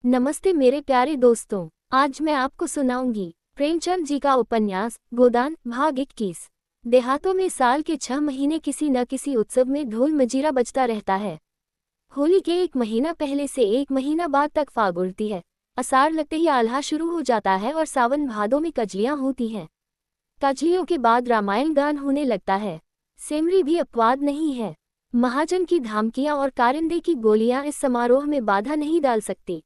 नमस्ते मेरे प्यारे दोस्तों। आज मैं आपको सुनाऊंगी प्रेमचंद जी का उपन्यास गोदान भाग 21। देहातों में साल के 6 महीने किसी न किसी उत्सव में ढोल मजीरा बजता रहता है। होली के 1 महीना पहले से 1 महीना बाद तक फाग उड़ती है। आषाढ़ लगते ही आल्हा शुरू हो जाता है और सावन भादों में कजलियां होती हैं। कजलियों के बाद रामायण गान होने लगता है। सेमरी भी अपवाद नहीं है। महाजन की धमकियां और कारिंदे की गोलियां इस समारोह में बाधा नहीं डाल सकती।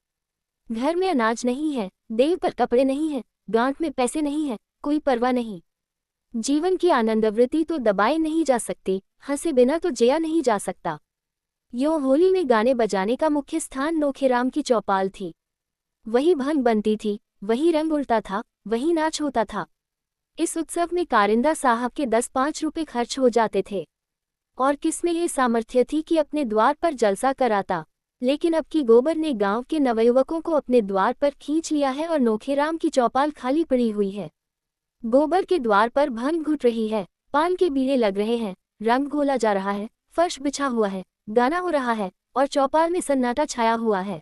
घर में अनाज नहीं है, देह पर कपड़े नहीं हैं, गांठ में पैसे नहीं हैं, कोई परवाह नहीं। जीवन की आनंदवृत्ति तो दबाए नहीं जा सकती, हंसे बिना तो जिया नहीं जा सकता। यों होली में गाने बजाने का मुख्य स्थान नोखेराम की चौपाल थी। वही भंग बनती थी, वही रंग उड़ता था, वही नाच होता था। इस उत्सव में कारिंदा साहब के 10-5 रुपए खर्च हो जाते थे। और किसमें ये सामर्थ्य थी कि अपने द्वार पर जलसा कराता। लेकिन अब की गोबर ने गांव के नवयुवकों को अपने द्वार पर खींच लिया है और नोखेराम की चौपाल खाली पड़ी हुई है। गोबर के द्वार पर भंग घुट रही है, पान के बीड़े लग रहे हैं, रंग घोला जा रहा है, फर्श बिछा हुआ है, गाना हो रहा है और चौपाल में सन्नाटा छाया हुआ है।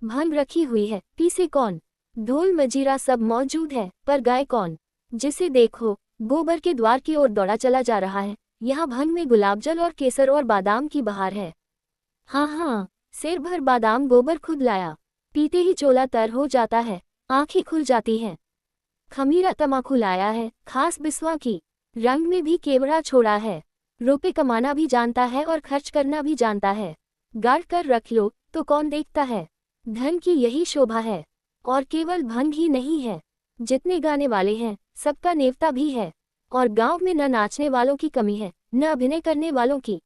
भंग रखी हुई है, पीसे कौन? ढोल मजीरा सब मौजूद है, पर गाय कौन? जिसे देखो गोबर के द्वार की ओर दौड़ा चला जा रहा है। यहाँ भंग में गुलाबजल और केसर और बादाम की बहार है। हाँ, सिर भर बादाम गोबर खुद लाया। पीते ही चोला तर हो जाता है, आंखें खुल जाती हैं। खमीरा तमाकू लाया है, खास बिस्वा की। रंग में भी केवड़ा छोड़ा है। रुपए कमाना भी जानता है और खर्च करना भी जानता है। गाड़ कर रख लो तो कौन देखता है। धन की यही शोभा है। और केवल भंग ही नहीं है, जितने गाने वाले हैं सबका नेवता भी है। और गांव में न नाचने वालों की कमी है, न अभिनय करने वालों की।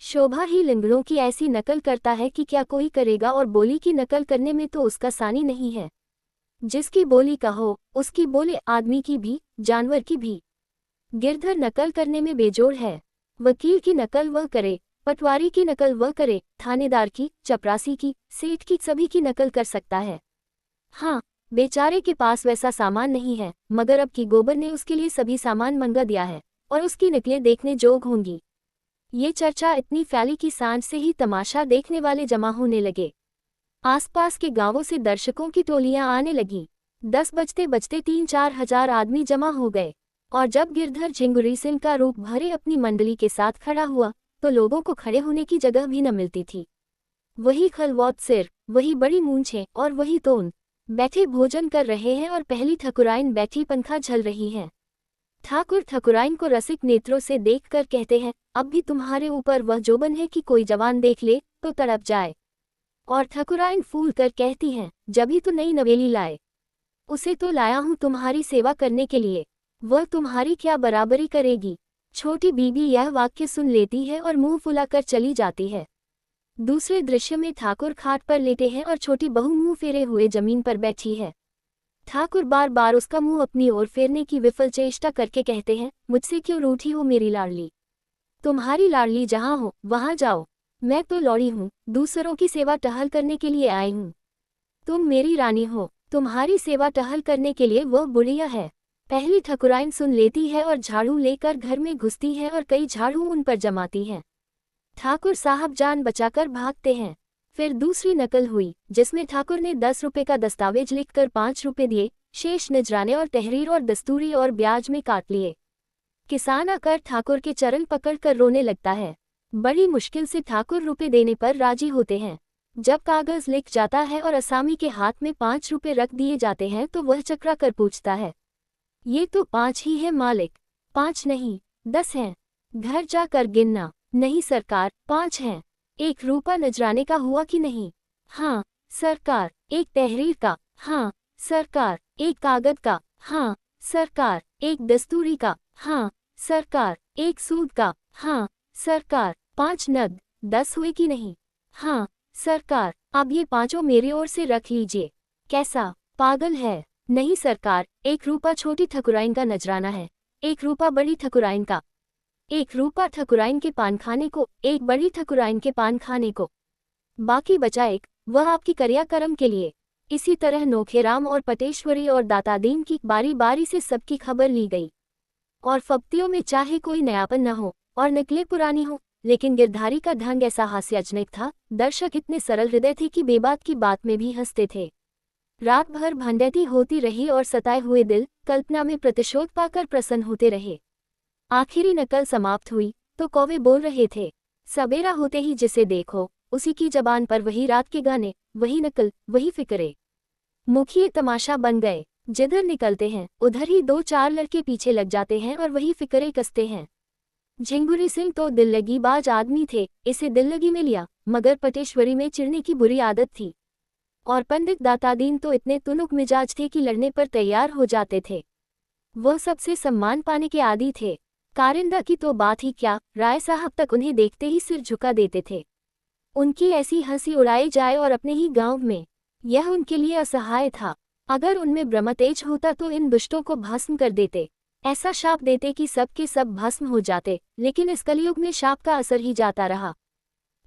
शोभा ही लिंगड़ों की ऐसी नकल करता है कि क्या कोई करेगा। और बोली की नकल करने में तो उसका सानी नहीं है। जिसकी बोली कहो उसकी बोले आदमी की भी, जानवर की भी। गिरधर नकल करने में बेजोड़ है। वकील की नकल वह करे, पटवारी की नकल वह करे, थानेदार की, चपरासी की, सेठ की, सभी की नकल कर सकता है। हाँ, बेचारे के पास वैसा सामान नहीं है, मगर अब की गोबर ने उसके लिए सभी सामान मंगा दिया है और उसकी नकलें देखने जोग होंगी। ये चर्चा इतनी फैली कि सांझ से ही तमाशा देखने वाले जमा होने लगे। आसपास के गांवों से दर्शकों की टोलियां आने लगीं। 10 बजते बजते 3-4 हजार आदमी जमा हो गए। और जब गिरधर झिंगुरी सिंह का रूप भरे अपनी मंडली के साथ खड़ा हुआ तो लोगों को खड़े होने की जगह भी न मिलती थी। वही खलवौत सिर, वही बड़ी मूंछें और वही तोन। बैठे भोजन कर रहे हैं और पहली ठकुराइन बैठी पंखा झल रही हैं। ठाकुर ठकुराइन को रसिक नेत्रों से देखकर कहते हैं, अब भी तुम्हारे ऊपर वह जोबन है कि कोई जवान देख ले तो तड़प जाए। और ठकुराइन फूल कर कहती हैं, जब ही तो नई नवेली लाए। उसे तो लाया हूं तुम्हारी सेवा करने के लिए, वह तुम्हारी क्या बराबरी करेगी। छोटी बीबी यह वाक्य सुन लेती है और मुंह फुलाकर चली जाती है। दूसरे दृश्य में ठाकुर खाट पर लेटे हैं और छोटी बहू मुंह फेरे हुए जमीन पर बैठी है। ठाकुर बार बार उसका मुंह अपनी ओर फेरने की विफल चेष्टा करके कहते हैं, मुझसे क्यों रूठी हो मेरी लाडली? तुम्हारी लाडली जहां हो वहां जाओ। मैं तो लौड़ी हूँ, दूसरों की सेवा टहल करने के लिए आई हूँ। तुम मेरी रानी हो, तुम्हारी सेवा टहल करने के लिए वह बुढ़िया है। पहली ठकुराइन सुन लेती है और झाड़ू लेकर घर में घुसती है और कई झाड़ू उन पर जमाती हैं। ठाकुर साहब जान बचाकर भागते हैं। फिर दूसरी नकल हुई, जिसमें ठाकुर ने 10 रुपए का दस्तावेज लिखकर 5 रुपए दिए, शेष निजराने और तहरीर और दस्तूरी और ब्याज में काट लिए। किसान आकर ठाकुर के चरण पकड़कर रोने लगता है। बड़ी मुश्किल से ठाकुर रुपए देने पर राजी होते हैं। जब कागज लिख जाता है और असामी के हाथ में 5 रुपए रख दिए जाते हैं तो वह चकरा कर पूछता है, ये तो 5 ही है मालिक? 5 नहीं, 10 हैं। घर जाकर गिनना। नहीं सरकार, 5 हैं। 1 रुपया नजराने का हुआ कि नहीं? हाँ सरकार। 1 तहरीर का? हाँ सरकार। 1 कागज का? हाँ सरकार। 1 दस्तूरी का? हाँ सरकार। 1 सूद का? हाँ सरकार। 5 नग? 10 हुए कि नहीं? हाँ सरकार। अब ये 5 मेरी ओर से रख लीजिए। कैसा पागल है? नहीं सरकार, 1 रुपया छोटी ठकुराइन का नजराना है, 1 रुपया बड़ी ठकुराइन का। 1 रुपया ठकुराइन के पान खाने को, 1 बड़ी ठकुराइन के पान खाने को। बाकी बचा 1, वह आपकी क्रियाकर्म के लिए। इसी तरह नोखेराम और पटेश्वरी और दातादीन की बारी बारी से सबकी खबर ली गई। और फब्तियों में चाहे कोई नयापन न हो और नकलें पुरानी हो, लेकिन गिरधारी का ढंग ऐसा हास्याजनक था, दर्शक इतने सरल हृदय थे कि बेबात की बात में भी हंसते थे। रात भर भंडैती होती रही और सताए हुए दिल कल्पना में प्रतिशोध पाकर प्रसन्न होते रहे। आखिरी नकल समाप्त हुई तो कौवे बोल रहे थे, सवेरा होते ही जिसे देखो उसी की जबान पर वही रात के गाने, वही नकल, वही फिक्रे। मुखिए तमाशा बन गए। जिधर निकलते हैं उधर ही दो चार लड़के पीछे लग जाते हैं और वही फिक्रे कसते हैं। झिंगुरी सिंह तो दिल्लगीबाज आदमी थे, इसे दिल्लगी में लिया, मगर पटेश्वरी में चिढ़ने की बुरी आदत थी। और पंडित दातादीन तो इतने तुनुक मिजाज थे कि लड़ने पर तैयार हो जाते थे। वह सबसे सम्मान पाने के आदी थे। कारिंदा की तो बात ही क्या, राय साहब तक उन्हें देखते ही सिर झुका देते थे। उनकी ऐसी हंसी उड़ाई जाए और अपने ही गांव में, यह उनके लिए असहाय था। अगर उनमें ब्रह्म तेज होता तो इन दुष्टों को भस्म कर देते, ऐसा शाप देते कि सब के सब भस्म हो जाते, लेकिन इस कलयुग में शाप का असर ही जाता रहा।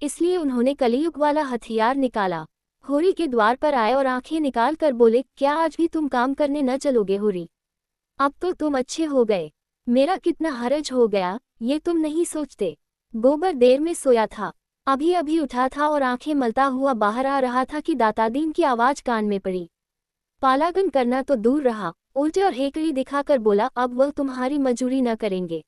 इसलिए उन्होंने कलयुग वाला हथियार निकाला। होरी के द्वार पर आए और आंखें निकाल कर बोले, क्या आज भी तुम काम करने न चलोगे होरी? अब तो तुम अच्छे हो गए, मेरा कितना हरज हो गया, ये तुम नहीं सोचते। गोबर देर में सोया था, अभी अभी उठा था और आंखें मलता हुआ बाहर आ रहा था कि दातादीन की आवाज कान में पड़ी। पालागन करना तो दूर रहा, उल्टे और हेकड़ी दिखाकर बोला, अब वह तुम्हारी मजूरी न करेंगे,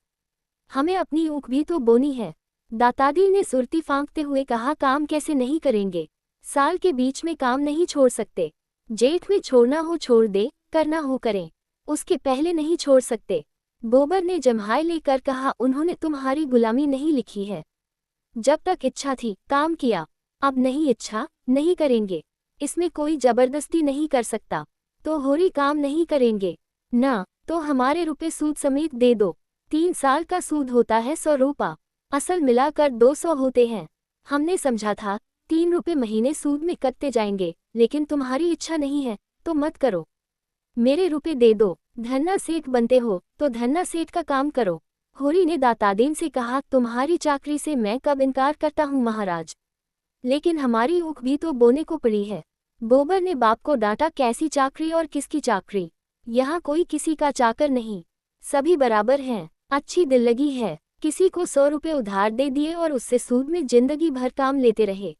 हमें अपनी ऊख भी तो बोनी है। दातादीन ने सुरती फांकते हुए कहा, काम कैसे नहीं करेंगे, साल के बीच में काम नहीं छोड़ सकते। जेठ में छोड़ना हो छोड़ दे, करना हो करें, उसके पहले नहीं छोड़ सकते। गोबर ने जम्हाई लेकर कहा, उन्होंने तुम्हारी गुलामी नहीं लिखी है। जब तक इच्छा थी काम किया, अब नहीं इच्छा, नहीं करेंगे, इसमें कोई जबरदस्ती नहीं कर सकता। तो होरी काम नहीं करेंगे ना, तो हमारे रुपए सूद समेत दे दो। 3 साल का सूद होता है 100 रुपया, असल मिलाकर 200 होते हैं। हमने समझा था 3 रुपए महीने सूद में कटते जाएंगे, लेकिन तुम्हारी इच्छा नहीं है तो मत करो, मेरे रुपए दे दो। धन्ना सेठ बनते हो तो धन्ना सेठ का काम करो। होरी ने दातादीन से कहा, तुम्हारी चाकरी से मैं कब इनकार करता हूँ महाराज, लेकिन हमारी ऊख भी तो बोने को पड़ी है। गोबर ने बाप को डांटा, कैसी चाकरी और किसकी चाकरी, यहाँ कोई किसी का चाकर नहीं, सभी बराबर हैं। अच्छी दिल्लगी है, किसी को 100 रुपये उधार दे दिए और उससे सूद में जिंदगी भर काम लेते रहे।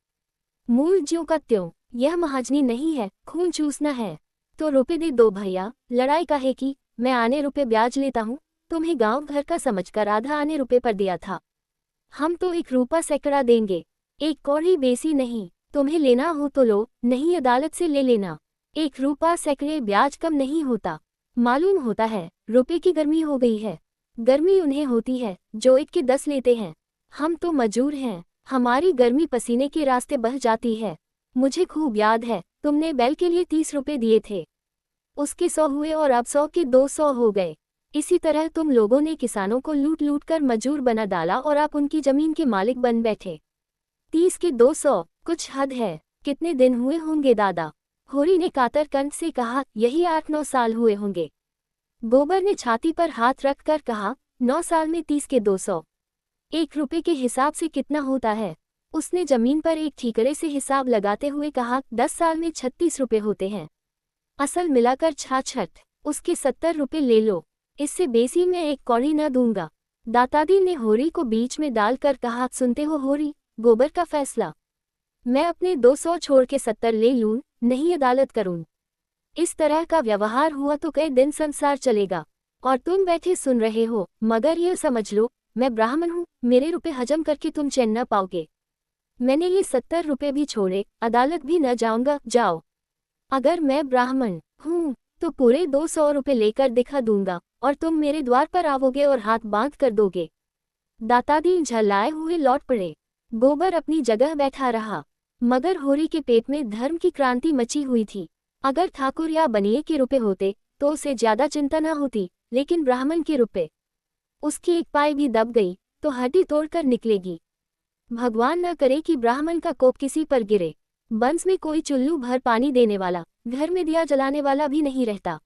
मूल ज्यों का त्यों, यह महाजनी नहीं है, खून चूसना है। तो रुपए दे दो भैया, लड़ाई काहे की, मैं आने रुपए ब्याज लेता हूँ, तुम्हें गांव घर का समझकर आधा आने रुपए पर दिया था। हम तो 1 रुपया सैकड़ा देंगे, 1 कौड़ी बेसी नहीं, तुम्हें लेना हो तो लो, नहीं अदालत से ले लेना। 1 रुपया सैकड़े ब्याज कम नहीं होता। मालूम होता है रुपए की गर्मी हो गई है। गर्मी उन्हें होती है जो 1 के 10 लेते हैं। हम तो मजूर हैं, हमारी गर्मी पसीने के रास्ते बह जाती है। मुझे खूब याद है, तुमने बैल के लिए 30 रुपए दिए थे, उसके 100 हुए और अब 100 के 200 हो गए। इसी तरह तुम लोगों ने किसानों को लूट लूट कर मजूर बना डाला और आप उनकी जमीन के मालिक बन बैठे। 30 के 200, कुछ हद है। कितने दिन हुए होंगे दादा? होरी ने कातर कंठ से कहा, यही 8-9 साल हुए होंगे। गोबर ने छाती पर हाथ रख कर कहा, 9 साल में 30 के 200, 1 रुपये के हिसाब से कितना होता है? उसने जमीन पर एक ठीकरे से हिसाब लगाते हुए कहा, 10 साल में 36 रुपये होते हैं, असल मिलाकर 66, उसके 70 रुपये ले लो, इससे बेसी मैं 1 कौड़ी न दूंगा। दातादी ने होरी को बीच में डालकर कहा, सुनते हो होरी, गोबर का फैसला, मैं अपने 200 छोड़ के 70 ले लूं, नहीं अदालत करूं। इस तरह का व्यवहार हुआ तो कई दिन संसार चलेगा, और तुम बैठे सुन रहे हो, मगर यह समझ लो, मैं ब्राह्मण हूँ, मेरे रुपए हजम करके तुम चैन न पाओगे। मैंने ये 70 रुपये भी छोड़े, अदालत भी न जाऊंगा, जाओ। अगर मैं ब्राह्मण हूँ तो पूरे 200 रुपये लेकर दिखा दूंगा, और तुम मेरे द्वार पर आओगे और हाथ बांध कर दोगे। दातादी झल्लाए हुए लौट पड़े। गोबर अपनी जगह बैठा रहा, मगर होरी के पेट में धर्म की क्रांति मची हुई थी। अगर ठाकुर या बनिए के रुपए होते तो उसे ज्यादा चिंता न होती, लेकिन ब्राह्मण के रुपए, उसकी एक पाई भी दब गई तो हड्डी तोड़कर निकलेगी। भगवान न करे कि ब्राह्मण का कोप किसी पर गिरे। बंस में कोई चुल्लू भर पानी देने वाला, घर में दिया जलाने वाला भी नहीं रहता।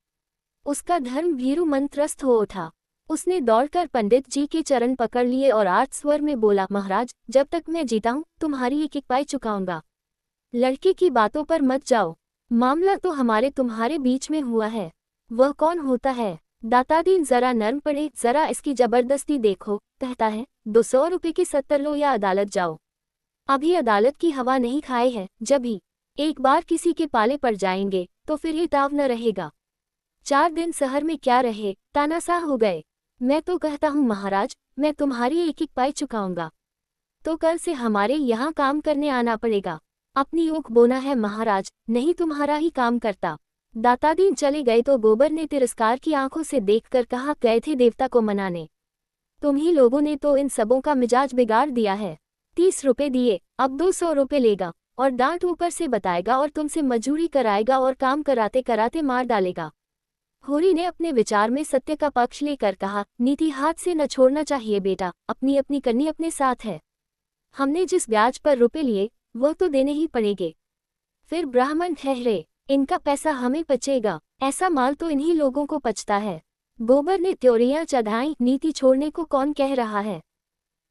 उसका धर्म भीरू मंत्रस्त हो उठा। उसने दौड़कर पंडित जी के चरण पकड़ लिए और आर्त स्वर में बोला, महाराज, जब तक मैं जीता हूँ तुम्हारी एक पाई चुकाऊंगा। लड़के की बातों पर मत जाओ, मामला तो हमारे तुम्हारे बीच में हुआ है। वह कौन होता है? दातादी जरा नर्म पड़े, जरा इसकी जबरदस्ती देखो, कहता है 200 रुपये की 70 लो या अदालत जाओ। अभी अदालत की हवा नहीं खाए है, जब ही एक बार किसी के पाले पड़ जाएंगे तो फिर ये ताव न रहेगा। 4 दिन शहर में क्या रहे, तानाशाह हो गए। मैं तो कहता हूँ महाराज, मैं तुम्हारी एक एक पाई चुकाऊंगा, तो कल से हमारे यहाँ काम करने आना पड़ेगा। अपनी ऊख बोना है महाराज, नहीं तुम्हारा ही काम करता। दातादीन चले गए तो गोबर ने तिरस्कार की आंखों से देखकर कहा, गए थे देवता को मनाने, तुम ही लोगों ने तो इन सबों का मिजाज बिगाड़ दिया है। 30 रुपए दिए, अब 200 रुपए लेगा और डांट ऊपर से बताएगा और तुमसे मजूरी कराएगा और काम कराते कराते मार डालेगा। होरी ने अपने विचार में सत्य का पक्ष लेकर कहा, नीति हाथ से न छोड़ना चाहिए बेटा, अपनी अपनी करनी अपने साथ है। हमने जिस ब्याज पर रुपए लिए वो तो देने ही पड़ेंगे। फिर ब्राह्मण ठहरे, इनका पैसा हमें पचेगा, ऐसा माल तो इन्हीं लोगों को पचता है। गोबर ने त्योरियां चढ़ाई, नीति छोड़ने को कौन कह रहा है,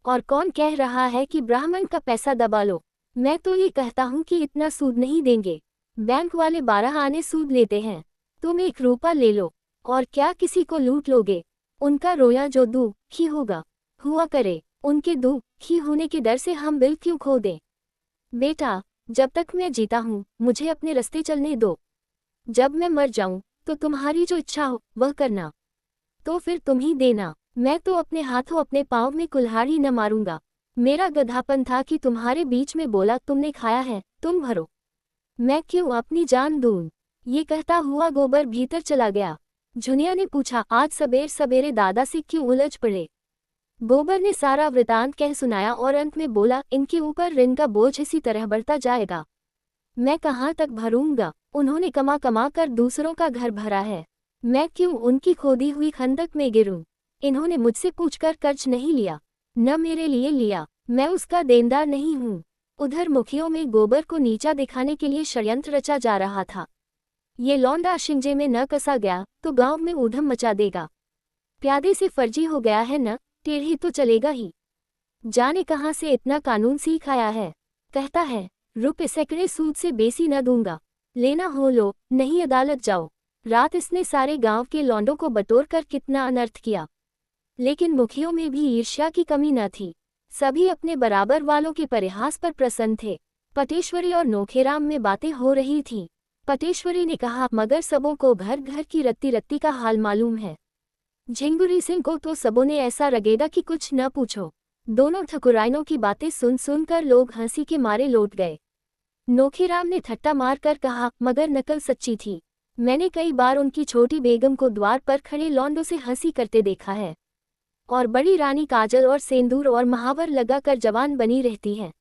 और कौन कह रहा है कि ब्राह्मण का पैसा दबा लो। मैं तो ये कहता हूँ कि इतना सूद नहीं देंगे, बैंक वाले 12 आने सूद लेते हैं, तुम 1 रुपया ले लो, और क्या किसी को लूट लोगे। उनका रोया जो दुखी होगा हुआ करे, उनके दुखी होने के डर से हम बिल क्यों खो दें। बेटा, जब तक मैं जीता हूँ मुझे अपने रास्ते चलने दो, जब मैं मर जाऊं तो तुम्हारी जो इच्छा हो वह करना, तो फिर तुम ही देना। मैं तो अपने हाथों अपने पाँव में कुल्हाड़ी न मारूंगा। मेरा गधापन था कि तुम्हारे बीच में बोला, तुमने खाया है तुम भरो, मैं क्यों अपनी जान दूं। ये कहता हुआ गोबर भीतर चला गया। झुनिया ने पूछा, आज सबेर सबेरे दादा से क्यों उलझ पड़े। गोबर ने सारा वृतांत कह सुनाया और अंत में बोला, इनके ऊपर ऋण का बोझ इसी तरह बढ़ता जाएगा, मैं कहाँ तक भरूंगा। उन्होंने कमा कमा कर दूसरों का घर भरा है, मैं क्यों उनकी खोदी हुई खंदक में गिरूं। इन्होंने मुझसे पूछकर कर्ज नहीं लिया, न मेरे लिए लिया, मैं उसका देनदार नहीं हूँ। उधर मुखियों में गोबर को नीचा दिखाने के लिए षड्यंत्र रचा जा रहा था। ये लौंडा शिंजे में न कसा गया तो गांव में ऊधम मचा देगा। प्यादे से फर्जी हो गया है न, टेढ़ी तो चलेगा ही। जाने कहाँ से इतना कानून सीख आया है, कहता है रुपए सैकड़े सूद से बेसी न दूंगा, लेना हो लो, नहीं अदालत जाओ। रात इसने सारे गांव के लौंडों को बटोर कर कितना अनर्थ किया, लेकिन मुखियों में भी ईर्ष्या की कमी न थी। सभी अपने बराबर वालों के परिहास पर प्रसन्न थे। पटेश्वरी और नोखेराम में बातें हो रही थीं। पटेश्वरी ने कहा, मगर सबों को घर घर की रत्ती रत्ती का हाल मालूम है। झिंगुरी सिंह को तो सबों ने ऐसा रगेदा कि कुछ न पूछो। दोनों ठकुराइनों की बातें सुन सुनकर लोग हंसी के मारे लौट गए। नोखेराम ने ठट्टा मारकर कहा, मगर नकल सच्ची थी, मैंने कई बार उनकी छोटी बेगम को द्वार पर खड़े लौंडों से हंसी करते देखा है, और बड़ी रानी काजल और सेंदूर और महावर लगाकर जवान बनी रहती है,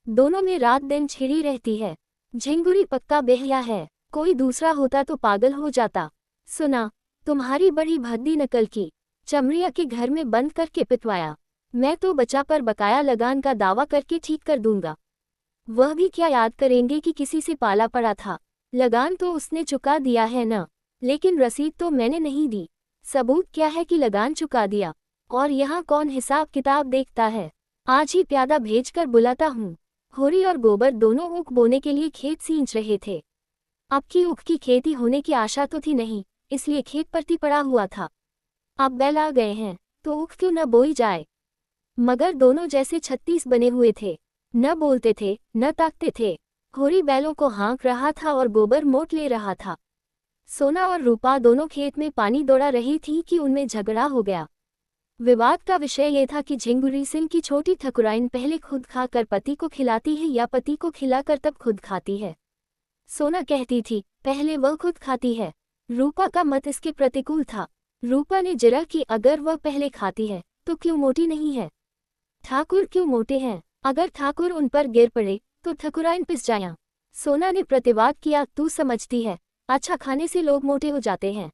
दोनों में रात दिन छिड़ी रहती है। झिंगुरी पक्का बेहया है, कोई दूसरा होता तो पागल हो जाता। सुना, तुम्हारी बड़ी भद्दी नकल की, चमड़िया के घर में बंद करके पिटवाया, मैं तो बचा पर बकाया लगान का दावा करके ठीक कर दूंगा। वह भी क्या याद करेंगे कि किसी से पाला पड़ा था। लगान तो उसने चुका दिया है न, लेकिन रसीद तो मैंने नहीं दी। सबूत क्या है कि लगान चुका दिया, और यहाँ कौन हिसाब किताब देखता है। आज ही प्यादा भेजकर बुलाता हूँ। होरी और गोबर दोनों ऊख बोने के लिए खेत सींच रहे थे। अब की ऊख की खेती होने की आशा तो थी नहीं, इसलिए खेत परती पड़ा हुआ था। अब बैल आ गए हैं तो ऊख क्यों न बोई जाए। मगर दोनों जैसे 36 बने हुए थे, न बोलते थे न ताकते थे। होरी बैलों को हाँक रहा था और गोबर मोट ले रहा था। सोना और रूपा दोनों खेत में पानी दौड़ा रही थी कि उनमें झगड़ा हो गया। विवाद का विषय यह था कि झिंगुरी सिंह की छोटी ठकुराइन पहले खुद खाकर पति को खिलाती है या पति को खिलाकर तब खुद खाती है। सोना कहती थी पहले वह खुद खाती है। रूपा का मत इसके प्रतिकूल था। रूपा ने जिरा कि अगर वह पहले खाती है तो क्यों मोटी नहीं है। ठाकुर क्यों मोटे हैं, अगर ठाकुर उन पर गिर पड़े तो ठकुराइन पिस जाया। सोना ने प्रतिवाद किया, तू समझती है, अच्छा खाने से लोग मोटे हो जाते हैं,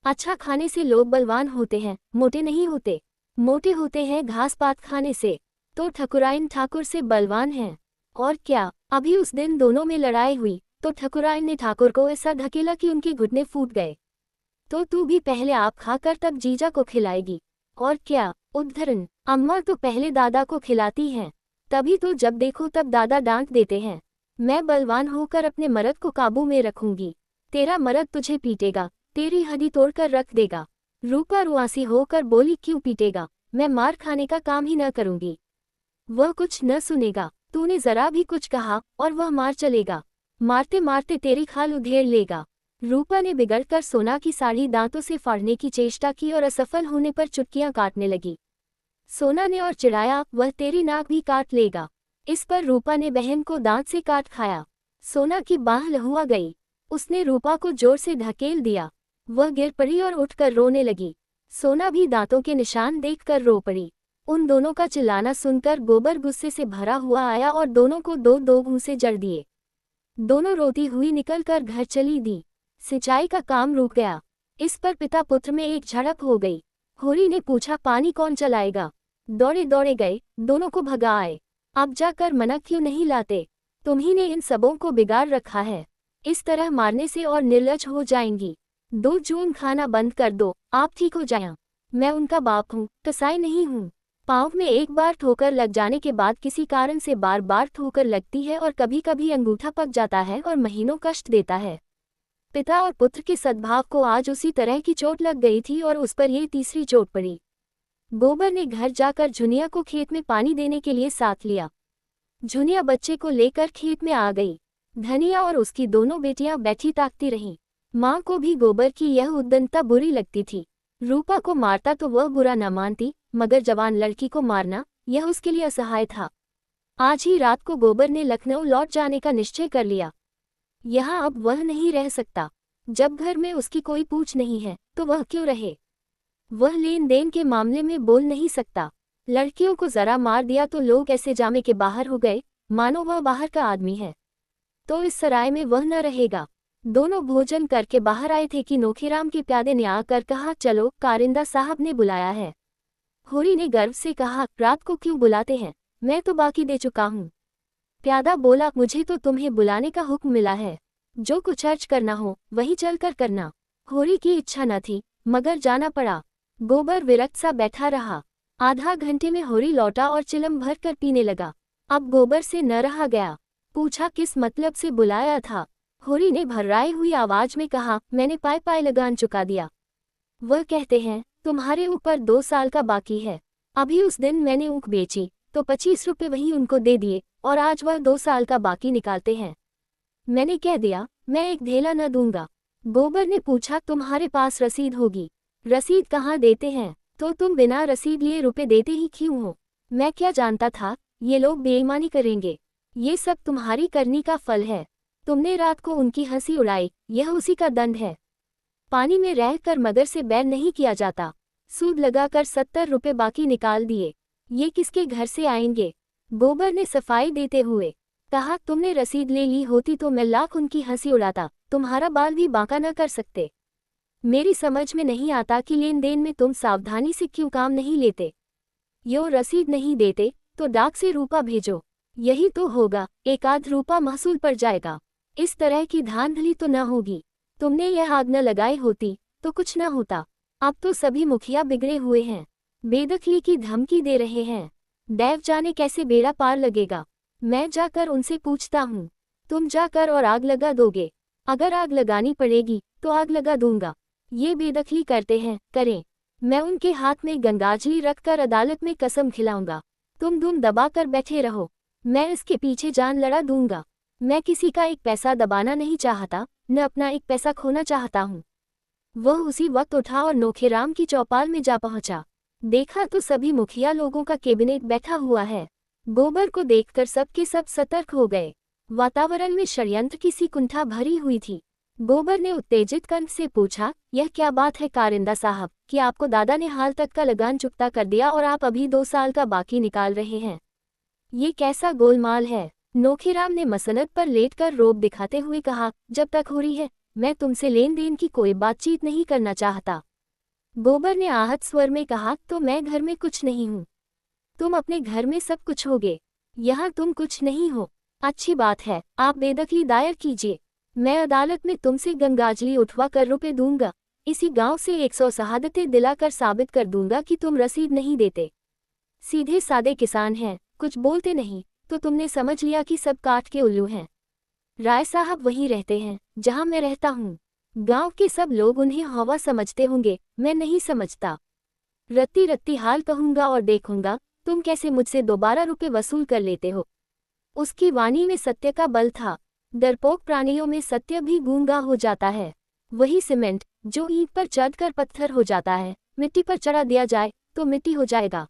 अच्छा खाने से लोग बलवान होते हैं, मोटे नहीं होते। मोटे होते हैं घास पात खाने से। तो ठकुराइन ठाकुर से बलवान हैं। और क्या, अभी उस दिन दोनों में लड़ाई हुई तो ठकुराइन ने ठाकुर को ऐसा धकेला कि उनके घुटने फूट गए। तो तू भी पहले आप खाकर तब जीजा को खिलाएगी। और क्या, उद्धरण, अम्मा तो पहले दादा को खिलाती हैं, तभी तो जब देखो तब दादा डांट देते हैं। मैं बलवान होकर अपने मर्द को काबू में रखूंगी, तेरा मर्द तुझे पीटेगा, तेरी हड्डी तोड़कर रख देगा। रूपा रुआसी होकर बोली, क्यों पीटेगा, मैं मार खाने का काम ही न करूंगी। वह कुछ न सुनेगा। तूने जरा भी कुछ कहा और वह मार चलेगा। मारते मारते तेरी खाल उधेड़ लेगा। रूपा ने बिगड़कर सोना की साड़ी दांतों से फाड़ने की चेष्टा की और असफल होने पर चुटकियां काटने लगी। सोना ने और चिढ़ाया, वह तेरी नाक भी काट लेगा। इस पर रूपा ने बहन को दांत से काट खाया। सोना की बाह लहुआ गई। उसने रूपा को जोर से धकेल दिया। वह गिर पड़ी और उठकर रोने लगी। सोना भी दांतों के निशान देखकर रो पड़ी। उन दोनों का चिल्लाना सुनकर गोबर गुस्से से भरा हुआ आया और दोनों को दो दो घूंसे जड़ दिए। दोनों रोती हुई निकलकर घर चली दी। सिंचाई का काम रुक गया। इस पर पिता पुत्र में एक झड़प हो गई। होरी ने पूछा, पानी कौन चलाएगा? दौड़े दौड़े गए, दोनों को भगा आए। अब जाकर मना क्यों नहीं लाते? तुम्ही ने इन सबों को बिगाड़ रखा है। इस तरह मारने से और निर्लज हो जाएंगी। 2 जून खाना बंद कर दो, आप ठीक हो जाएं। मैं उनका बाप हूँ, कसाई नहीं हूँ। पाँव में एक बार ठोकर लग जाने के बाद किसी कारण से बार बार ठोकर लगती है और कभी कभी अंगूठा पक जाता है और महीनों कष्ट देता है। पिता और पुत्र के सद्भाव को आज उसी तरह की चोट लग गई थी और उस पर ये तीसरी चोट पड़ी। गोबर ने घर जाकर झुनिया को खेत में पानी देने के लिए साथ लिया। झुनिया बच्चे को लेकर खेत में आ गई। धनिया और उसकी दोनों बेटियां बैठी ताकती रहीं। माँ को भी गोबर की यह उद्दंडता बुरी लगती थी। रूपा को मारता तो वह बुरा न मानती, मगर जवान लड़की को मारना यह उसके लिए असहाय था। आज ही रात को गोबर ने लखनऊ लौट जाने का निश्चय कर लिया। यहाँ अब वह नहीं रह सकता। जब घर में उसकी कोई पूछ नहीं है तो वह क्यों रहे? वह लेन देन के मामले में बोल नहीं सकता। लड़कियों को जरा मार दिया तो लोग ऐसे जामे के बाहर हो गए, मानो वह बाहर का आदमी है। तो इस सराय में वह न रहेगा। दोनों भोजन करके बाहर आए थे कि नोखीराम के प्यादे ने आकर कहा, चलो, कारिंदा साहब ने बुलाया है। होरी ने गर्व से कहा, रात को क्यों बुलाते हैं? मैं तो बाकी दे चुका हूँ। प्यादा बोला, मुझे तो तुम्हें बुलाने का हुक्म मिला है। जो कुछ अर्ज करना हो वही चलकर करना। होरी की इच्छा न थी, मगर जाना पड़ा। गोबर विरक्त सा बैठा रहा। आधा घंटे में होरी लौटा और चिलम भर कर पीने लगा। अब गोबर से न रहा गया। पूछा, किस मतलब से बुलाया था? होरी ने भर्राई हुई आवाज में कहा, मैंने पाए पाए लगान चुका दिया। वह कहते हैं तुम्हारे ऊपर 2 साल का बाकी है। अभी उस दिन मैंने ऊख बेची तो 25 रुपये वही उनको दे दिए और आज वह 2 साल का बाकी निकालते हैं। मैंने कह दिया, मैं एक ढेला न दूंगा। गोबर ने पूछा, तुम्हारे पास रसीद होगी? रसीद कहाँ देते हैं? तो तुम बिना रसीद लिए रुपए देते ही क्यों हो? मैं क्या जानता था ये लोग बेईमानी करेंगे। ये सब तुम्हारी करनी का फल है। तुमने रात को उनकी हंसी उड़ाई, यह उसी का दंड है। पानी में रहकर मगर से बैर नहीं किया जाता। सूद लगाकर 70 रुपये बाकी निकाल दिए। ये किसके घर से आएंगे? गोबर ने सफाई देते हुए कहा, तुमने रसीद ले ली होती तो मैं लाख उनकी हंसी उड़ाता, तुम्हारा बाल भी बांका न कर सकते। मेरी समझ में नहीं आता कि लेन देन में तुम सावधानी से क्यों काम नहीं लेते। यो रसीद नहीं देते तो डाक से रूपा भेजो। यही तो होगा, एक आध रूपा महसूल पड़ जाएगा। इस तरह की धांधली तो न होगी। तुमने यह आग न लगाई होती तो कुछ न होता। अब तो सभी मुखिया बिगड़े हुए हैं, बेदखली की धमकी दे रहे हैं। दैव जाने कैसे बेड़ा पार लगेगा। मैं जाकर उनसे पूछता हूँ। तुम जाकर और आग लगा दोगे? अगर आग लगानी पड़ेगी तो आग लगा दूंगा। ये बेदखली करते हैं, करें। मैं उनके हाथ में गंगाजली रखकर अदालत में कसम खिलाऊंगा। तुम दुम दबा कर बैठे रहो, मैं इसके पीछे जान लड़ा दूंगा। मैं किसी का एक पैसा दबाना नहीं चाहता, न अपना एक पैसा खोना चाहता हूँ। वह उसी वक्त उठा और नोखीराम की चौपाल में जा पहुंचा। देखा तो सभी मुखिया लोगों का कैबिनेट बैठा हुआ है। गोबर को देखकर सबके सब सतर्क हो गए। वातावरण में षड्यंत्र की सी कुंठा भरी हुई थी। गोबर ने उत्तेजित कंठ से पूछा, यह क्या बात है कारिंदा साहब कि आपको दादा ने हाल तक का लगान चुकता कर दिया और आप अभी 2 साल का बाकी निकाल रहे हैं? ये कैसा गोलमाल है? नोखीराम ने मसनद पर लेटकर रोब दिखाते हुए कहा, जब तक हो रही है मैं तुमसे लेन देन की कोई बातचीत नहीं करना चाहता। गोबर ने आहत स्वर में कहा, तो मैं घर में कुछ नहीं हूँ। तुम अपने घर में सब कुछ होगे, यहाँ तुम कुछ नहीं हो। अच्छी बात है, आप बेदखली दायर कीजिए। मैं अदालत में तुमसे गंगाजली उठवा कर रुपए दूंगा। इसी गांव से 100 शहादतें दिलाकर साबित कर दूंगा कि तुम रसीद नहीं देते। सीधे सादे किसान हैं, कुछ बोलते नहीं, तो तुमने समझ लिया कि सब काट के उल्लू हैं। राय साहब वहीं रहते हैं जहां मैं रहता हूँ। गांव के सब लोग उन्हें हवा समझते होंगे, मैं नहीं समझता। रत्ती रत्ती हाल कहूंगा और देखूंगा तुम कैसे मुझसे दोबारा रुपए वसूल कर लेते हो। उसकी वाणी में सत्य का बल था। डरपोक प्राणियों में सत्य भी गूंगा हो जाता है। वही सीमेंट जो ईंट पर चढ़कर पत्थर हो जाता है, मिट्टी पर चढ़ा दिया जाए तो मिट्टी हो जाएगा।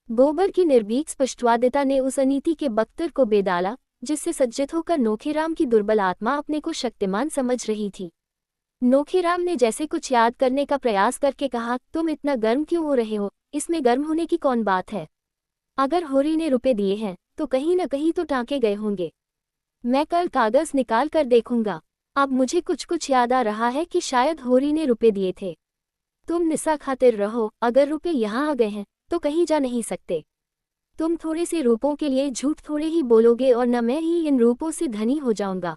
गोबर की निर्भीक स्पष्टवादिता ने उस अनीति के बख्तर को बेदाला, जिससे सज्जित होकर नोखेराम की दुर्बल आत्मा अपने को शक्तिमान समझ रही थी। नोखेराम ने जैसे कुछ याद करने का प्रयास करके कहा, तुम इतना गर्म क्यों हो रहे हो? इसमें गर्म होने की कौन बात है? अगर होरी ने रुपए दिए हैं तो कहीं न कहीं तो टाँके गए होंगे। मैं कल कागज निकाल कर देखूंगा। अब मुझे कुछ कुछ याद आ रहा है कि शायद होरी ने रुपए दिए थे। तुम निस्सा खातिर रहो, अगर रुपए यहाँ आ गए हैं तो कहीं जा नहीं सकते। तुम थोड़े से रूपों के लिए झूठ थोड़े ही बोलोगे और न मैं ही इन रूपों से धनी हो जाऊंगा।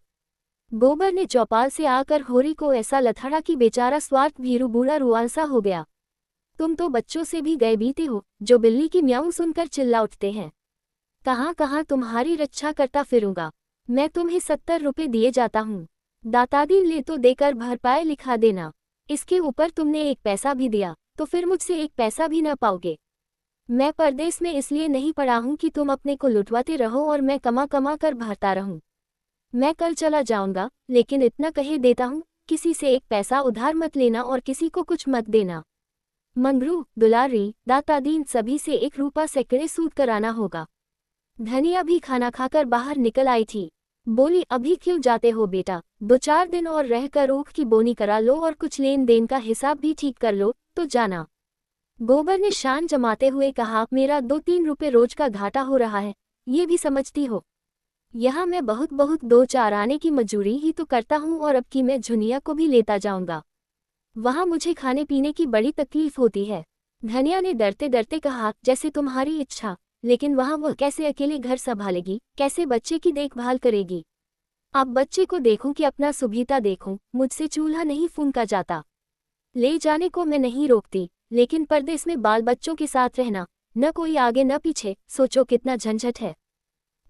गोबर ने चौपाल से आकर होरी को ऐसा लथड़ा कि बेचारा स्वार्थ भीरू बूढ़ा रुआलसा हो गया। तुम तो बच्चों से भी गए बीते हो, जो बिल्ली की म्याऊं सुनकर चिल्ला उठते हैं। कहाँ कहाँ तुम्हारी रक्षा करता फिरूंगा। मैं तुम्हें 70 रुपए दिए जाता हूँ। दातादी ले तो देकर भरपाई लिखा देना। इसके ऊपर तुमने 1 पैसा भी दिया तो फिर मुझसे 1 पैसा भी न पाओगे। मैं परदेश में इसलिए नहीं पड़ा हूँ कि तुम अपने को लुटवाते रहो और मैं कमा कमा कर भरता रहूं। मैं कल चला जाऊंगा, लेकिन इतना कहे देता हूँ, किसी से 1 पैसा उधार मत लेना और किसी को कुछ मत देना। मंगरू, दुलारी, दातादीन सभी से 1 रुपया सैकड़े सूद कराना होगा। धनिया भी खाना खाकर बाहर निकल आई थी। बोली, अभी क्यों जाते हो बेटा? 2-4 दिन और रहकर ऊख की बोनी करा लो और कुछ लेन देन का हिसाब भी ठीक कर लो तो जाना। गोबर ने शान जमाते हुए कहा, मेरा 2-3 रुपए रोज का घाटा हो रहा है, ये भी समझती हो। यहाँ मैं बहुत 2-4 आने की मजूरी ही तो करता हूँ और अब की मैं झुनिया को भी लेता जाऊंगा। वहाँ मुझे खाने पीने की बड़ी तकलीफ होती है। धनिया ने डरते डरते कहा, जैसे तुम्हारी इच्छा, लेकिन वहाँ वह कैसे अकेले घर संभालेगी, कैसे बच्चे की देखभाल करेगी? अब बच्चे को देखूं कि अपना सुभीता देखूं, मुझसे चूल्हा नहीं फूंका जाता। ले जाने को मैं नहीं रोकती, लेकिन परदेश में बाल बच्चों के साथ रहना, न कोई आगे न पीछे, सोचो कितना झंझट है।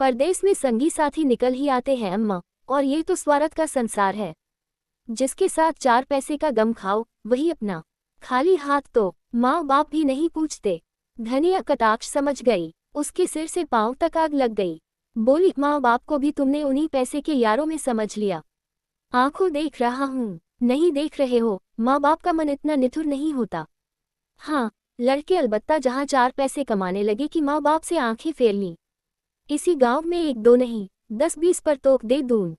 परदेश में संगी साथी निकल ही आते हैं अम्मा, और ये तो स्वार्थ का संसार है। जिसके साथ 4 पैसे का गम खाओ वही अपना, खाली हाथ तो माँ बाप भी नहीं पूछते। धनिया कटाक्ष समझ गई, उसके सिर से पांव तक आग लग गई। बोली, माँ बाप को भी तुमने उन्हीं पैसे के यारों में समझ लिया। आंखों देख रहा हूँ, नहीं देख रहे हो, माँ बाप का मन इतना निठुर नहीं होता। हाँ, लड़के अलबत्ता जहाँ 4 पैसे कमाने लगे कि माँ बाप से आंखें फेर लीं। इसी गांव में 1-2 नहीं, 10-20 पर तोक दे दून।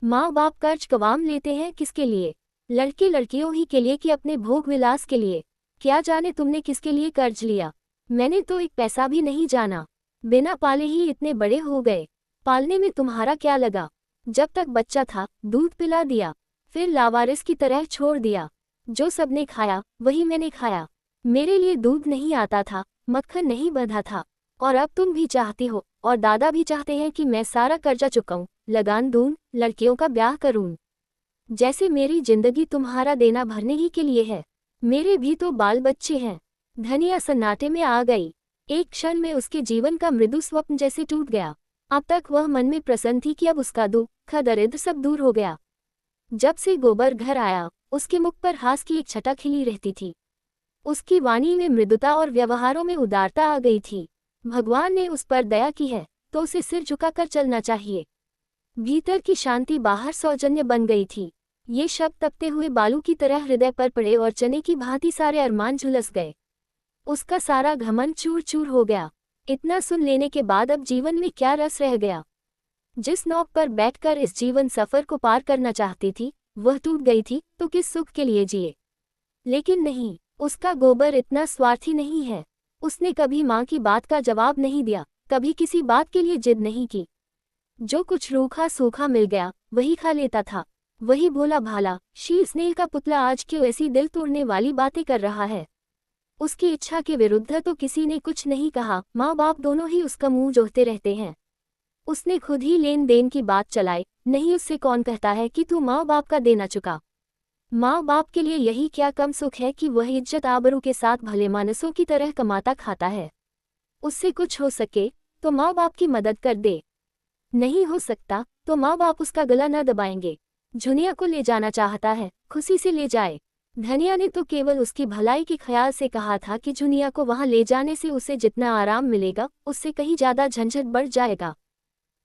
माँ बाप कर्ज कवाम लेते हैं किसके लिए? लड़के लड़कियों ही के लिए कि अपने भोग विलास के लिए? क्या जाने तुमने किसके लिए कर्ज लिया। मैंने तो 1 पैसा भी नहीं जाना। बिना पाले ही इतने बड़े हो गए। पालने में तुम्हारा क्या लगा? जब तक बच्चा था दूध पिला दिया, फिर लावारिस की तरह छोड़ दिया। जो सबने खाया वही मैंने खाया। मेरे लिए दूध नहीं आता था, मक्खन नहीं बंधा था। और अब तुम भी चाहती हो और दादा भी चाहते हैं कि मैं सारा कर्जा चुकाऊं, लगान दूं, लड़कियों का ब्याह करूं। जैसे मेरी जिंदगी तुम्हारा देना भरने ही के लिए है। मेरे भी तो बाल बच्चे हैं। धनिया सन्नाटे में आ गई। एक क्षण में उसके जीवन का मृदु स्वप्न जैसे टूट गया। अब तक वह मन में प्रसन्न थी कि अब उसका दुख दरिद्र सब दूर हो गया। जब से गोबर घर आया, उसके मुख पर हास की एक छटा खिली रहती थी। उसकी वाणी में मृदुता और व्यवहारों में उदारता आ गई थी। भगवान ने उस पर दया की है तो उसे सिर झुकाकर चलना चाहिए। भीतर की शांति बाहर सौजन्य बन गई थी। ये शब्द तपते हुए बालू की तरह हृदय पर पड़े और चने की भांति सारे अरमान झुलस गए। उसका सारा घमंड चूर चूर हो गया। इतना सुन लेने के बाद अब जीवन में क्या रस रह गया? जिस नौक पर बैठकर इस जीवन सफर को पार करना चाहती थी, वह टूट गई थी तो किस सुख के लिए जिए? लेकिन नहीं, उसका गोबर इतना स्वार्थी नहीं है। उसने कभी माँ की बात का जवाब नहीं दिया, कभी किसी बात के लिए जिद नहीं की। जो कुछ रूखा सूखा मिल गया वही खा लेता था। वही भोला भाला शील स्नेह का पुतला आज क्यों ऐसी दिल तोड़ने वाली बातें कर रहा है? उसकी इच्छा के विरुद्ध तो किसी ने कुछ नहीं कहा। माँ बाप दोनों ही उसका मुंह जोहते रहते हैं। उसने खुद ही लेन देन की बात चलाई, नहीं उससे कौन कहता है कि तू माँ बाप का देना चुका। माँ बाप के लिए यही क्या कम सुख है कि वह इज्जत आबरू के साथ भले मानसों की तरह कमाता खाता है। उससे कुछ हो सके तो माँ बाप की मदद कर दे, नहीं हो सकता तो माँ बाप उसका गला न दबाएंगे। झुनिया को ले जाना चाहता है, खुशी से ले जाए। धनिया ने तो केवल उसकी भलाई के ख्याल से कहा था कि जुनिया को वहां ले जाने से उसे जितना आराम मिलेगा उससे कहीं ज्यादा झंझट बढ़ जाएगा।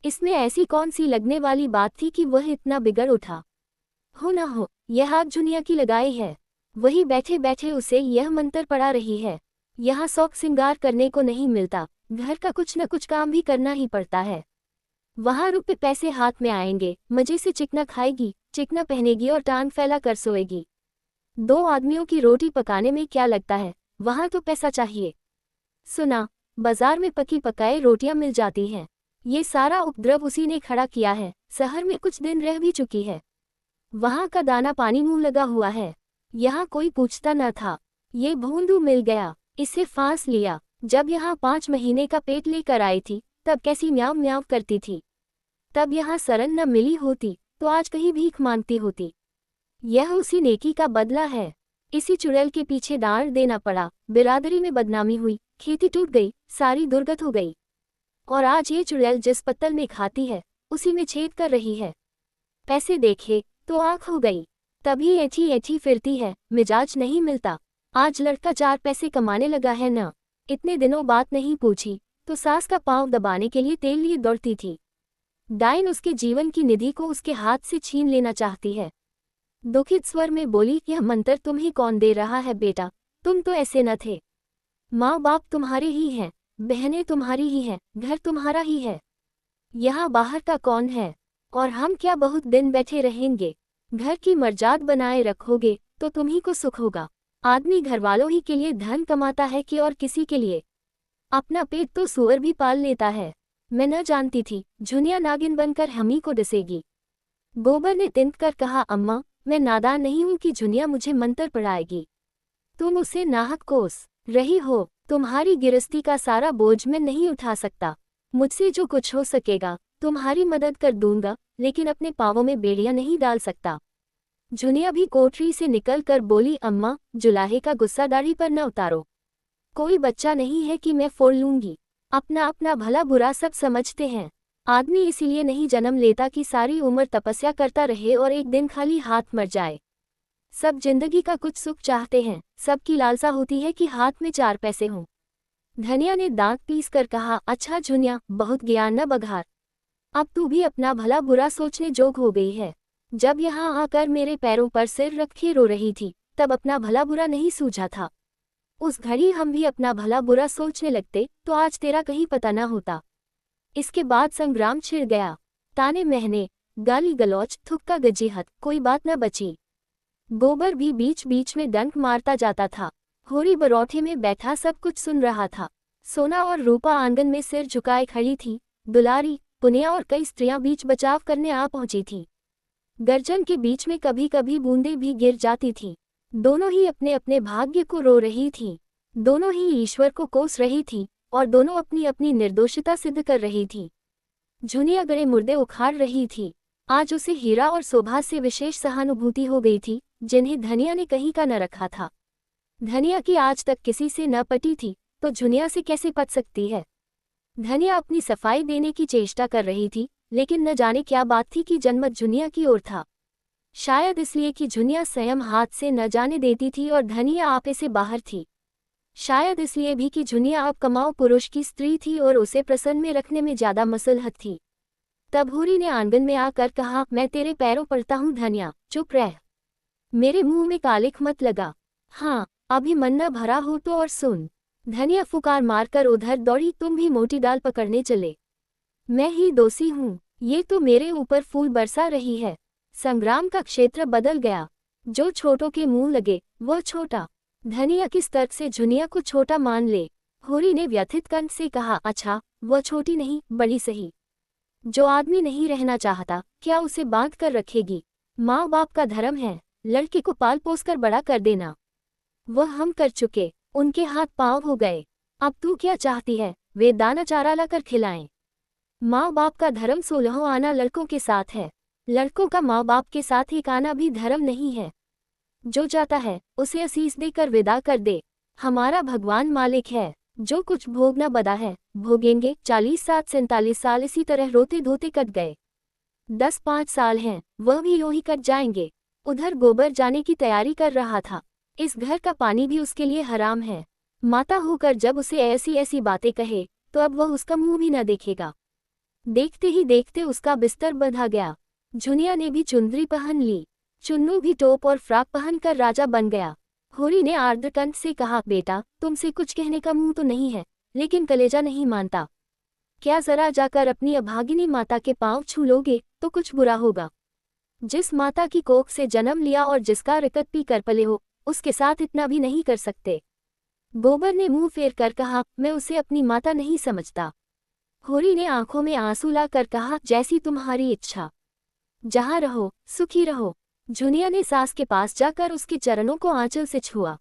इसमें ऐसी कौन सी लगने वाली बात थी कि वह इतना बिगड़ उठा। हो न हो, यह आग जुनिया की लगाई है। वही बैठे बैठे उसे यह मंत्र पड़ा रही है। यहाँ शौक सिंगार करने को नहीं मिलता, घर का कुछ न कुछ काम भी करना ही पड़ता है। वहाँ रुपए पैसे हाथ में आएंगे, मजे से चिकना खाएगी, चिकना पहनेगी और टांग फैला कर सोएगी। 2 आदमियों की रोटी पकाने में क्या लगता है, वहाँ तो पैसा चाहिए। सुना, बाजार में पकी पकाए रोटियां मिल जाती हैं। ये सारा उपद्रव उसी ने खड़ा किया है। शहर में कुछ दिन रह भी चुकी है। वहाँ का दाना पानी मुंह लगा हुआ है। यहाँ कोई पूछता न था। ये भोंदू मिल गया, इसे फांस लिया। जब यहाँ 5 महीने का पेट लेकर आई थी तब कैसी म्याऊं म्याऊं करती थी। तब यहाँ सरन न मिली होती तो आज कहीं भीख मांगती होती। यह उसी नेकी का बदला है। इसी चुड़ैल के पीछे डांड देना पड़ा, बिरादरी में बदनामी हुई, खेती टूट गई, सारी दुर्गत हो गई। और आज ये चुड़ैल जिस पत्तल में खाती है उसी में छेद कर रही है। पैसे देखे तो आँख हो गई, तभी ऐठी ऐठी फिरती है, मिजाज नहीं मिलता। आज लड़का 4 पैसे कमाने लगा है न। इतने दिनों बात नहीं पूछी तो सास का पांव दबाने के लिए तेल लिए दौड़ती थी। डाइन उसके जीवन की निधि को उसके हाथ से छीन लेना चाहती है। दुखित स्वर में बोली, यह मंत्र तुम्हें कौन दे रहा है बेटा, तुम तो ऐसे न थे। माँ बाप तुम्हारे ही हैं, बहनें तुम्हारी ही हैं, घर तुम्हारा ही है। यहाँ बाहर का कौन है? और हम क्या बहुत दिन बैठे रहेंगे? घर की मर्जाद बनाए रखोगे तो तुम्ही को सुख होगा। आदमी घरवालों ही के लिए धन कमाता है कि और किसी के लिए? अपना पेट तो सुअर भी पाल लेता है। मैं न जानती थी जुनिया नागिन बनकर हमी को डसेगी। गोबर ने तिंत कर कहा, अम्मा मैं नादान नहीं हूं कि जुनिया मुझे मंत्र पढ़ाएगी। तुम उसे नाहक कोस रही हो। तुम्हारी गिरस्ती का सारा बोझ मैं नहीं उठा सकता। मुझसे जो कुछ हो सकेगा तुम्हारी मदद कर दूंगा, लेकिन अपने पांवों में बेड़ियां नहीं डाल सकता। जुनिया भी कोठरी से निकल कर बोली, अम्मा जुलाहे का गुस्सा दाढ़ी पर न उतारो। कोई बच्चा नहीं है कि मैं फोड़ लूंगी। अपना अपना भला बुरा सब समझते हैं। आदमी इसीलिए नहीं जन्म लेता कि सारी उम्र तपस्या करता रहे और एक दिन खाली हाथ मर जाए। सब जिंदगी का कुछ सुख चाहते हैं, सबकी लालसा होती है कि हाथ में 4 पैसे हों। धनिया ने दांत पीस कर कहा, अच्छा जुनिया, बहुत ज्ञान न बघार। अब तू भी अपना भला बुरा सोचने जोग हो गई है। जब यहाँ आकर मेरे पैरों पर सिर रखे रो रही थी तब अपना भला बुरा नहीं सूझा था। उस घड़ी हम भी अपना भला बुरा सोचने लगते तो आज तेरा कहीं पता न होता। इसके बाद संग्राम छिड़ गया। ताने महने, गाली गलौच, थुक्का गजीहत, कोई बात न बची। गोबर भी बीच बीच में डंक मारता जाता था। होरी बरौठे में बैठा सब कुछ सुन रहा था। सोना और रूपा आंगन में सिर झुकाए खड़ी थी। दुलारी, पुनिया और कई स्त्रियां बीच बचाव करने आ पहुंची थीं। गर्जन के बीच में कभी कभी बूंदें भी गिर जाती थीं। दोनों ही अपने अपने भाग्य को रो रही थीं। दोनों ही ईश्वर को कोस रही थीं और दोनों अपनी अपनी निर्दोषता सिद्ध कर रही थीं। जुनिया गड़े मुर्दे उखाड़ रही थी। आज उसे हीरा और शोभा से विशेष सहानुभूति हो गई थी, जिन्हें धनिया ने कहीं का न रखा था। धनिया की आज तक किसी से न पटी थी तो जुनिया से कैसे पट सकती है। धनिया अपनी सफाई देने की चेष्टा कर रही थी, लेकिन न जाने क्या बात थी कि जनमत जुनिया की ओर था। शायद इसलिए कि जुनिया स्वयं हाथ से न जाने देती थी और धनिया आपे से बाहर थी। शायद इसलिए भी कि जुनिया अब कमाऊ पुरुष की स्त्री थी और उसे प्रसन्न में रखने में ज्यादा मसलहत थी। तब हूरी ने आंगन में आकर कहा, मैं तेरे पैरों पड़ता हूँ धनिया, चुप रह। मेरे मुंह में कालिख मत लगा। हाँ, अभी मन न भरा हो तो और सुन। धनिया फुकार मारकर उधर दौड़ी, तुम भी मोटी डाल पकड़ने चले। मैं ही दोषी हूँ, ये तो मेरे ऊपर फूल बरसा रही है। संग्राम का क्षेत्र बदल गया। जो छोटों के मुंह लगे वह छोटा। धनिया किस तर्क से जुनिया को छोटा मान ले। होरी ने व्यथित कंठ से कहा, अच्छा वह छोटी नहीं बड़ी सही। जो आदमी नहीं रहना चाहता क्या उसे बांध कर रखेगी। माँ बाप का धर्म है लड़के को पाल पोस कर बड़ा कर देना। वह हम कर चुके, उनके हाथ पांव हो गए। अब तू क्या चाहती है वे दाना चारा लाकर खिलाएं। माँ बाप का धर्म 16 आना लड़कों के साथ है। लड़कों का माँ बाप के साथ एक आना भी धर्म नहीं है। जो जाता है उसे असीस देकर विदा कर दे। हमारा भगवान मालिक है, जो कुछ भोगना बदा है भोगेंगे। 47 साल इसी तरह रोते धोते कट गए। 10-5 साल हैं वह भी यूं ही कट जाएंगे। उधर गोबर जाने की तैयारी कर रहा था। इस घर का पानी भी उसके लिए हराम है। माता होकर जब उसे ऐसी ऐसी बातें कहे तो अब वह उसका मुंह भी न देखेगा। देखते ही देखते उसका बिस्तर बंधा गया। झुनिया ने भी चुंदरी पहन ली। चुन्नू भी टोप और फ्राक पहनकर राजा बन गया। होरी ने आर्द्रकंठ से कहा, बेटा तुमसे कुछ कहने का मुंह तो नहीं है, लेकिन कलेजा नहीं मानता। क्या जरा जाकर अपनी अभागिनी माता के पांव छू लोगे तो कुछ बुरा होगा। जिस माता की कोख से जन्म लिया और जिसका रिकत पी कर पले हो, उसके साथ इतना भी नहीं कर सकते। गोबर ने मुंह फेर कर कहा, मैं उसे अपनी माता नहीं समझता। होरी ने आंखों में आंसू ला कर कहा, जैसी तुम्हारी इच्छा, जहां रहो सुखी रहो। झुनिया ने सास के पास जाकर उसके चरणों को आंचल से छुआ।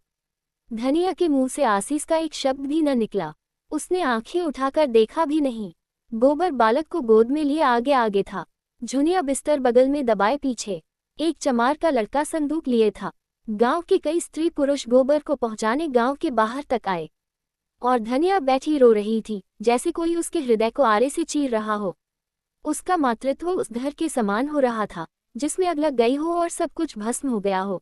धनिया के मुंह से आसीस का एक शब्द भी न निकला। उसने आंखें उठाकर देखा भी नहीं। गोबर बालक को गोद में लिए आगे आगे था। झुनिया बिस्तर बगल में दबाए पीछे। एक चमार का लड़का संदूक लिए था। गांव के कई स्त्री पुरुष गोबर को पहुंचाने गांव के बाहर तक आए और धनिया बैठी रो रही थी, जैसे कोई उसके हृदय को आरे से चीर रहा हो। उसका मातृत्व उस घर के समान हो रहा था जिसमें आग लग गई हो और सब कुछ भस्म हो गया हो।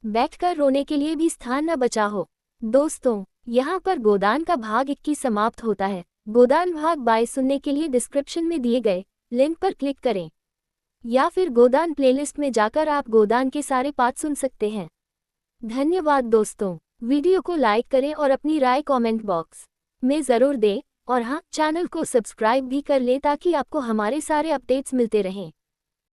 बैठकर रोने के लिए भी स्थान न बचा हो। दोस्तों, यहाँ पर गोदान का भाग 21 समाप्त होता है। गोदान भाग 22 सुनने के लिए डिस्क्रिप्शन में दिए गए लिंक पर क्लिक करें या फिर गोदान प्लेलिस्ट में जाकर आप गोदान के सारे पार्ट सुन सकते हैं। धन्यवाद दोस्तों। वीडियो को लाइक करें और अपनी राय कमेंट बॉक्स में ज़रूर दें और हाँ, चैनल को सब्सक्राइब भी कर लें ताकि आपको हमारे सारे अपडेट्स मिलते रहें।